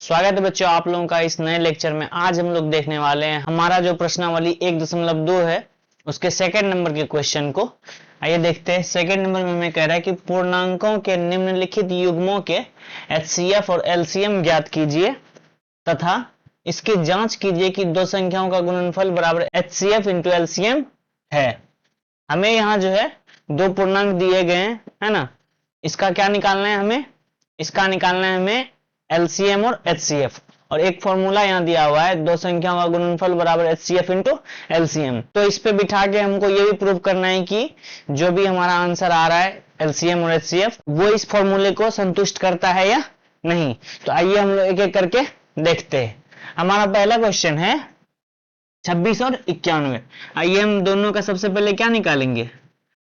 स्वागत है बच्चों आप लोगों का इस नए लेक्चर में। आज हम लोग देखने वाले हैं हमारा जो प्रश्नावली 1.2 है उसके सेकंड नंबर के क्वेश्चन को। आइए देखते हैं। सेकंड नंबर में हमें कह रहा है कि पूर्णांकों के निम्नलिखित युग्मों के एचसीएफ और एलसीएम ज्ञात कीजिए तथा इसकी जांच कीजिए कि दो संख्याओं का गुणनफल बराबर एचसीएफ इंटू एलसीएम है। हमें यहाँ जो है दो पूर्णांक दिए गए हैं, है ना। इसका क्या निकालना है हमें? इसका निकालना है हमें एलसीएम और एचसीएफ, और एक फॉर्मूला यहाँ दिया हुआ है दो संख्याओं का गुणनफल बराबर एचसीएफ इंटू एलसीएम। तो इस पे बिठा के हमको ये भी प्रूव करना है कि जो भी हमारा आंसर आ रहा है एलसीएम और एचसीएफ वो इस फॉर्मूले को संतुष्ट करता है या नहीं। तो आइए हम लोग एक एक करके देखते हैं। हमारा पहला क्वेश्चन है 26 और 91। आइए हम दोनों का सबसे पहले क्या निकालेंगे,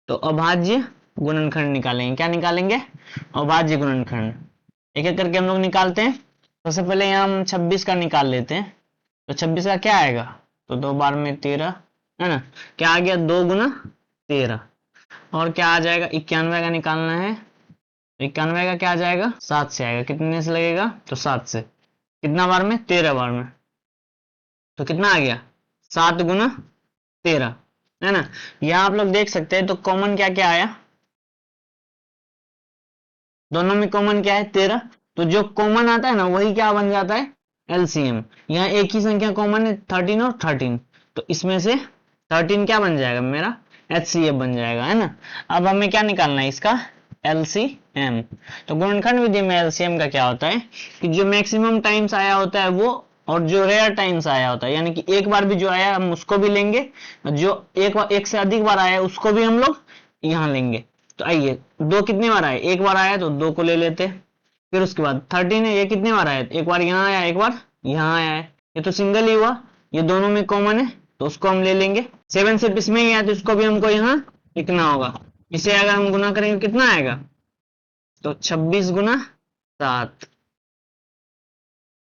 तो अभाज्य गुणनखंड निकालेंगे। क्या निकालेंगे? अभाज्य गुणनखंड। एक एक करके हम लोग निकालते हैं। सबसे पहले यहाँ हम 26 का निकाल लेते हैं। तो 26 का क्या आएगा, तो 2 बार में 13, है ना। क्या आ गया? 2 गुना 13। और क्या आ जाएगा? 91 का निकालना है। 91 का क्या आ जाएगा? 7 से आएगा। कितने से लगेगा? तो 7 से। कितना बार में? 13 बार में। तो कितना आ गया? 7 गुना 13, है ना। यहाँ आप लोग देख सकते हैं। तो कॉमन क्या क्या आया? दोनों में कॉमन क्या है? 13। तो जो कॉमन आता है ना वही क्या बन जाता है? एलसीएम। यहाँ एक ही संख्या कॉमन है 13 और 13, तो इसमें से 13 क्या बन जाएगा? मेरा एचसीएफ बन जाएगा, है ना। अब हमें क्या निकालना है? इसका एलसीएम। तो गुणनखंड विधि में एलसीएम का क्या होता है कि जो मैक्सिमम टाइम्स आया होता है वो, और जो रेयर टाइम्स आया होता है, यानी कि एक बार भी जो आया हम उसको भी लेंगे, जो एक से अधिक बार आया उसको भी हम लोग यहाँ लेंगे। तो आइए, 2 कितनी बार आए? एक बार आया तो 2 को ले लेते। फिर उसके बाद 13 है, ये कितने बार आया? एक बार यहाँ आया, एक बार यहाँ आया है। ये तो सिंगल ही हुआ, ये दोनों में कॉमन है तो उसको हम ले लेंगे। 7 से इसमें ही आया तो इसको भी हमको यहाँ लिखना होगा। इसे अगर हम गुना करेंगे कितना आएगा? तो 26 गुना 7,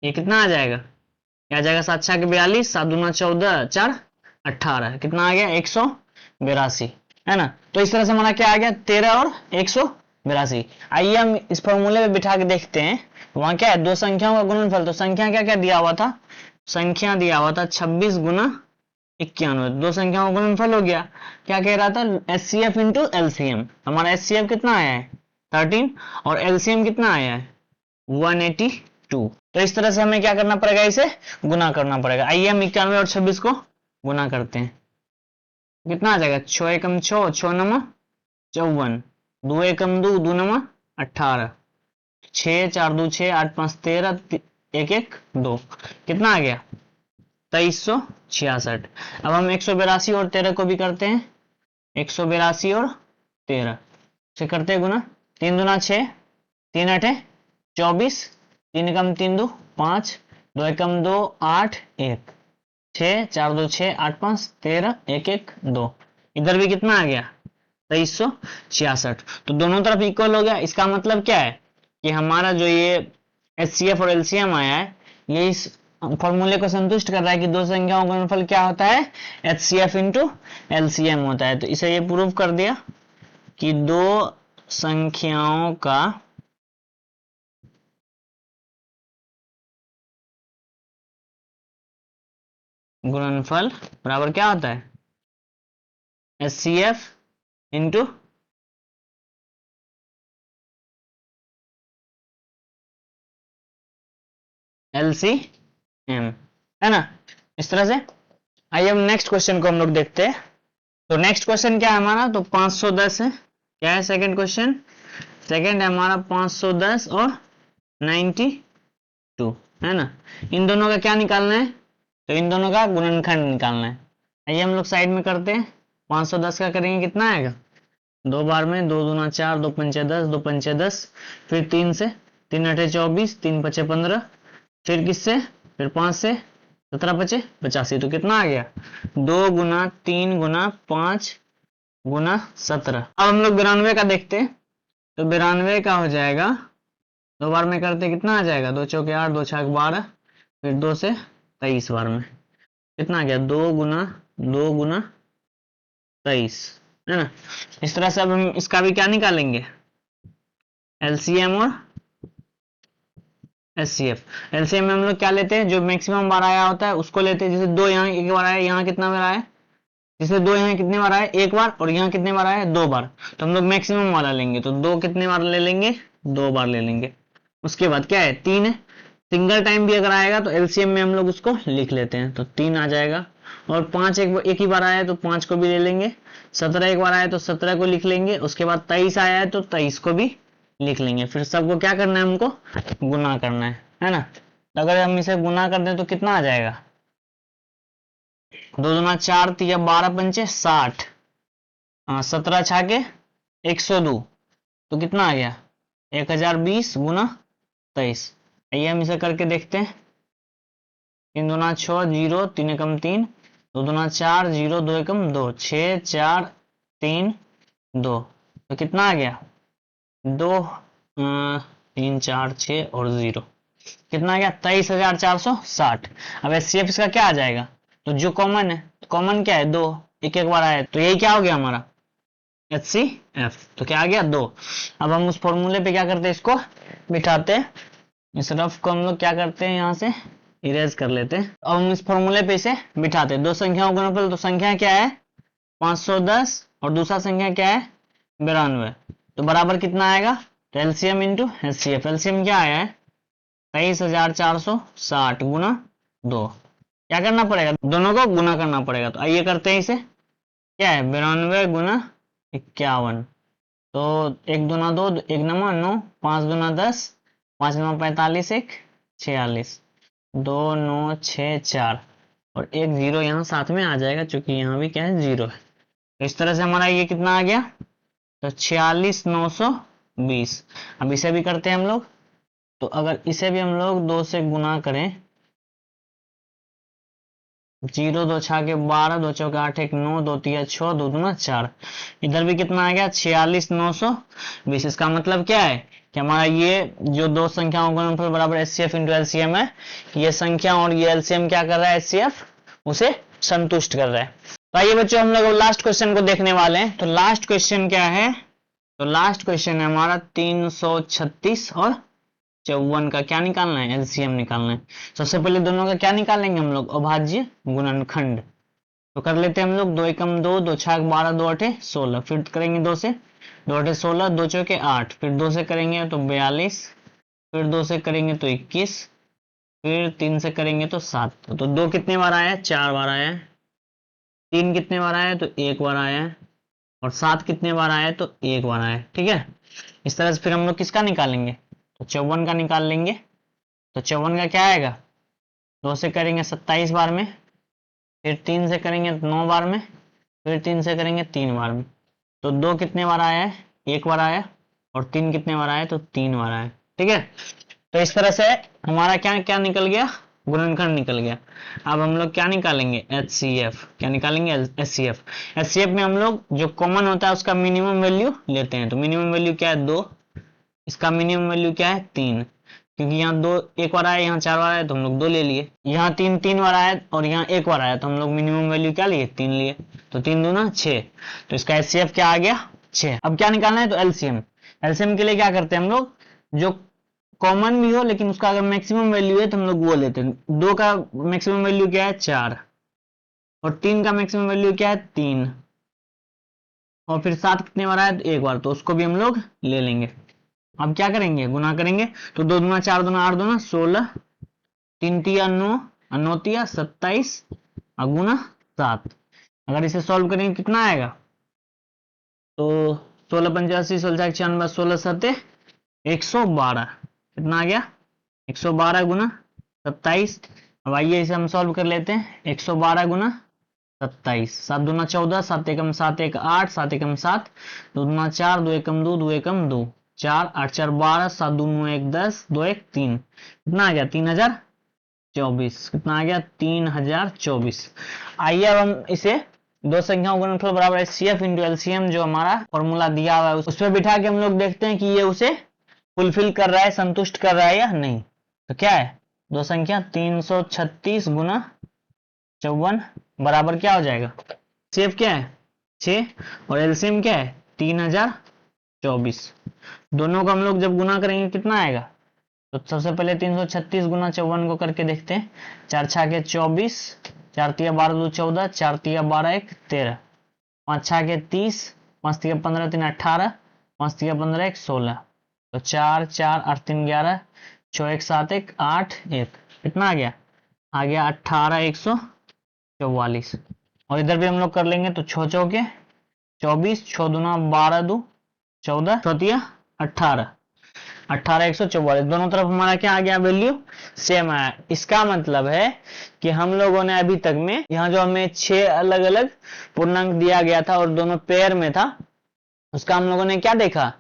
ये कितना आ जाएगा? क्या आ जाएगा? 7 छः 42, 7 दूना 14, 4 18, कितना आ गया? 182, है ना। तो इस तरह से हमारा क्या आ गया? 13 और 182। आइए हम इस फॉर्मूले में बिठा के देखते हैं। वहां क्या है? दो संख्याओं का गुणनफल। तो संख्या क्या क्या दिया हुआ था? संख्या दिया हुआ था 26 गुना 91। दो संख्याओं का गुणनफल हो गया। क्या कह रहा था? HCF into LCM. हमारा एचसीएफ कितना आया है? 13, और एलसीएम कितना आया है? 182। तो इस तरह से हमें क्या करना पड़ेगा? इसे गुना करना पड़ेगा। आइए हम 91 और 26 को गुना करते हैं। कितना आ जाएगा? 6 एकम 6, 6 नमा 54, 2 एकम 2, 2 नमा 18, 6 4 2 6, 8 5 13, 1 1 2, कितना आ गया? 2366। अब हम 182 और 13 को भी करते हैं। 182 और 13 से करते हैं गुना। 3 दूना 6, 3 8 24, 3 एकम 3 2 5, 2 एकम 2 8 1, 6 4 2 6, 8 5 13, 1 1 2। इधर भी कितना आ गया? 2366। तो दोनों तरफ इक्वल हो गया। इसका मतलब क्या है कि हमारा जो ये एचसीएफ और एलसीएम आया है ये इस फॉर्मूले को संतुष्ट कर रहा है कि दो संख्याओं का गुणनफल क्या होता है? एचसीएफ इंटू एलसीएम होता है। तो इसे ये प्रूव कर दिया कि दो संख्याओं का गुणनफल बराबर क्या होता है? एचसीएफ इंटू एलसीएम, है ना। इस तरह से। आइए हम नेक्स्ट क्वेश्चन को हम लोग देखते हैं। तो नेक्स्ट क्वेश्चन क्या है हमारा? तो 510 है। क्या है सेकंड क्वेश्चन? सेकंड है हमारा 510 और 92, है ना। इन दोनों का क्या निकालना है? तो इन दोनों का गुणनखंड निकालना है। आइए हम लोग साइड में करते हैं। 510 का करेंगे, कितना आएगा? 2 बार में 2 दूना 4, 2 पंचे 10, 2 पंचे 10, फिर 3 से, 3 अठे 24, 3 पचे 15, फिर किससे? फिर 5 से, 17 पचे 85। तो कितना आ गया? 2 गुना 3 गुना 5 गुना 17। अब हम लोग 92 का देखते हैं। तो 92 का हो जाएगा, 2 बार में करते कितना आ जाएगा? 2 चौके 8, 2 छक 12, फिर 2 से 23 बार में कितना आ गया? 2 गुना 23, है ना। इस तरह से अब हम इसका भी क्या निकालेंगे? एलसीएम और HCF। एलसीएम में हम लोग क्या लेते हैं, जो मैक्सिमम बार आया होता है उसको लेते हैं। जैसे 2 यहाँ एक बार आया, यहाँ कितना बार आया, जैसे 2 यहाँ कितने बार आया, एक बार, और यहाँ कितने बार आया, 2 बार। तो हम लोग मैक्सिमम वाला लेंगे, तो 2 कितने बार ले लेंगे, 2 बार ले लेंगे। उसके बाद क्या है, 3 है, सिंगल टाइम भी अगर आएगा तो एलसीएम में हम लोग उसको लिख लेते हैं, तो 3 आ जाएगा। और 5 एक ही बार आया है तो 5 को भी ले लेंगे। 17 एक बार आया तो 17 को लिख लेंगे। उसके बाद 23 आया है तो 23 को भी लिख लेंगे। फिर सबको क्या करना है, हमको गुना करना है ना। तो अगर हम इसे गुना कर दें तो कितना आ जाएगा, 2 दूना 4, 3 12 पंचे 60, 17 छाके 102, तो कितना आ गया, 1020 गुना 23। आइए हम इसे करके देखते हैं। 3 दूना 6, 0, 3 एकम 3, 2 दूना 4, 0, 2 एकम 2, 6 4 3 2, तो कितना आ गया, 2 3 4 6 और 0, कितना आ गया, 23,460। अब HCF इसका क्या आ जाएगा, तो जो कॉमन है, कॉमन क्या है, 2, एक एक बार आया, तो यही क्या हो गया हमारा HCF, तो क्या आ गया 2। अब हम उस फॉर्मूले पे क्या करते हैं, इसको बिठाते हैं। इस रफ को हम लोग क्या करते हैं, यहाँ से इरेज कर लेते हैं। अब हम इस फॉर्मूले पे इसे बिठाते हैं। दो संख्याओं का गुणनफल, तो संख्या क्या है 510 और दूसरा संख्या क्या है 92, तो बराबर कितना आएगा, तो एलसीएम इंटू HCF। एलसीएम क्या आया है 23,460 गुना 2। क्या करना पड़ेगा, दोनों को गुना करना पड़ेगा। तो आइए करते हैं इसे। क्या है 92 गुना 51, तो 1 दूना 2, 1 नमा 9, 5 दूना 10, 5 नमा 45, 1 46, 2 9 6 4, और एक 0 यहाँ साथ में आ जाएगा, क्योंकि यहाँ भी क्या है 0 है। तो इस तरह से हमारा ये कितना आ गया, तो 46,920। अब इसे भी करते हैं हम लोग। तो अगर इसे भी हम लोग 2 से गुना करें, 0 2 छा के 12, 2 चौके 8, 1 9, 2 3 6, 2 दूना 4, इधर भी कितना आ गया 46,920। इसका मतलब क्या है कि हमारा ये जो दो संख्याओं का गुणनफल बराबर HCF इंटू LCM है, ये संख्या और ये LCM क्या कर रहा है, HCF उसे संतुष्ट कर रहा है। तो आइए बच्चों हम लोग लास्ट क्वेश्चन को देखने वाले हैं। तो लास्ट क्वेश्चन क्या है, तो लास्ट क्वेश्चन है हमारा 336 और 54 का क्या निकालना है, एलसीएम निकालना है। सबसे पहले दोनों का क्या निकालेंगे हम लोग, अभाज्य गुणनखंड। तो कर लेते हैं हम लोग, 2 एकम 2, 2 छाक 12, 2 अठे 16, फिर करेंगे 2 से, 2 अठे 16, 2 चौके 8, फिर 2 से करेंगे तो 42, फिर 2 से करेंगे तो 21, फिर 3 से करेंगे तो 7। तो 2 कितने बार आया है, 4 बार आया है। 3 कितने बार आया है, तो 1 बार आया है। और 7 कितने बार आया है, तो 1 बार आया है। ठीक है, इस तरह से फिर हम लोग किसका निकालेंगे, तो 54 का निकाल लेंगे। तो 54 का क्या आएगा, 2 से करेंगे 27 बार में, फिर 3 से करेंगे 9 बार में, फिर 3 से करेंगे 3 बार में। तो 2 कितने बार आया है, 1 बार आया, और 3 कितने बार आया, तो 3 बार आया। ठीक है, तो इस तरह से हमारा क्या क्या निकल गया, गुणनखंड निकल गया। अब हम लोग क्या निकालेंगे, HCF। क्या निकालेंगे, HCF। HCF में हम लोग जो कॉमन होता है उसका मिनिमम वैल्यू लेते हैं। तो मिनिमम वैल्यू क्या है 2, इसका मिनिमम वैल्यू क्या है 3, क्योंकि यहाँ 2 एक बार आया, यहाँ 4 बार आया, तो हम लोग 2 ले लिए। यहाँ 3 3 बार आया और यहाँ 1 बार आया, तो हम लोग मिनिमम वैल्यू क्या लिए, 3 लिए। तो 3 दूना 6, तो इसका HCF क्या आ गया 6। अब क्या निकालना है, तो LCM। LCM के लिए क्या करते हैं हम लोग, जो कॉमन भी हो लेकिन उसका अगर मैक्सिमम वैल्यू है तो हम लोग वो लेते हैं। 2 का मैक्सिमम वैल्यू क्या है 4, और 3 का मैक्सिमम वैल्यू क्या है 3, और फिर 7 कितने बार आया, तो 1 बार, तो उसको भी हम लोग ले लेंगे। अब क्या करेंगे, गुना करेंगे। तो 2 दूना 4 दूना 8 दूना 16, 3 तिया 9, 9 तिया 27, गुना 7। अगर इसे सॉल्व करेंगे कितना आएगा, तो 16 85, 16 96, 16 7 112, कितना आ गया 112 गुना 27। अब आइए इसे हम सॉल्व कर लेते हैं। 112 गुना 27, 7 दूना 14, 7 एकम 7 1 8, 7 एकम 7, 2 दूना 4, 2 एकम 2, 2 एकम 2, 4 8 4 12, 7 दूना 1 10, 2 1 3, कितना आ गया 3024। कितना आ गया 3024। आइए अब हम इसे दो संख्याओं का गुणनफल बराबर HCF इंटू LCM जो हमारा फॉर्मूला दिया हुआ है उस पर बिठा के हम लोग देखते हैं कि ये उसे फुलफिल कर रहा है, संतुष्ट कर रहा है या नहीं। तो क्या है, दो संख्या 336 गुना 54 बराबर क्या हो जाएगा, HCF क्या है 6 और LCM क्या है 3024। दोनों को हम लोग जब गुना करेंगे कितना आएगा, तो तो सबसे पहले 336 गुना 54 को करके देखते हैं। 4 छाके 24, 4 तिया 12 2 14, 4 तिया 12 1 13, 5 छाके 30, 5 तिया 15 3 18, 5 तिया 15 1 16। तो 4 4 8 3 11, 6 1 7 1 8 1, कितना आ गया 18 144। और इधर भी हम लोग कर लेंगे। तो 6 चौके 24, 6 दूना 12 2 14, 6 तिया 18, 18 144। दोनों तरफ हमारा क्या आ गया, वैल्यू सेम आया। इसका मतलब है कि हम लोगों ने अभी तक में यहाँ जो हमें 6 अलग अलग पूर्णांक दिया गया था और दोनों पेयर में था, उसका हम लोगों ने क्या देखा,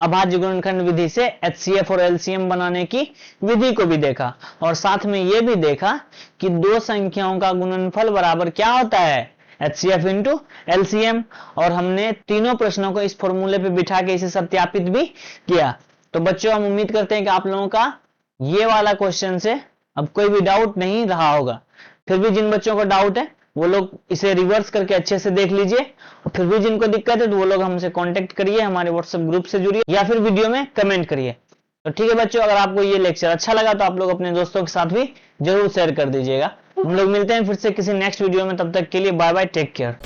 अभाज्य गुणनखंड विधि से HCF और LCM बनाने की विधि को भी देखा। और साथ में ये भी देखा कि दो संख्याओं का गुणनफल बराबर क्या होता है, HCF इंटू LCM। और हमने तीनों प्रश्नों को इस फॉर्मूले पे बिठा के इसे सत्यापित भी किया। तो बच्चों हम उम्मीद करते हैं कि आप लोगों का ये वाला क्वेश्चन से अब कोई भी डाउट नहीं रहा होगा। फिर भी जिन बच्चों को डाउट है वो लोग इसे रिवर्स करके अच्छे से देख लीजिए। और फिर भी जिनको दिक्कत है तो वो लोग हमसे कांटेक्ट करिए, हमारे व्हाट्सएप ग्रुप से जुड़िए या फिर वीडियो में कमेंट करिए। तो ठीक है बच्चों, अगर आपको ये लेक्चर अच्छा लगा तो आप लोग अपने दोस्तों के साथ भी जरूर शेयर कर दीजिएगा। हम लोग मिलते हैं फिर से किसी नेक्स्ट वीडियो में, तब तक के लिए बाय बाय, टेक केयर।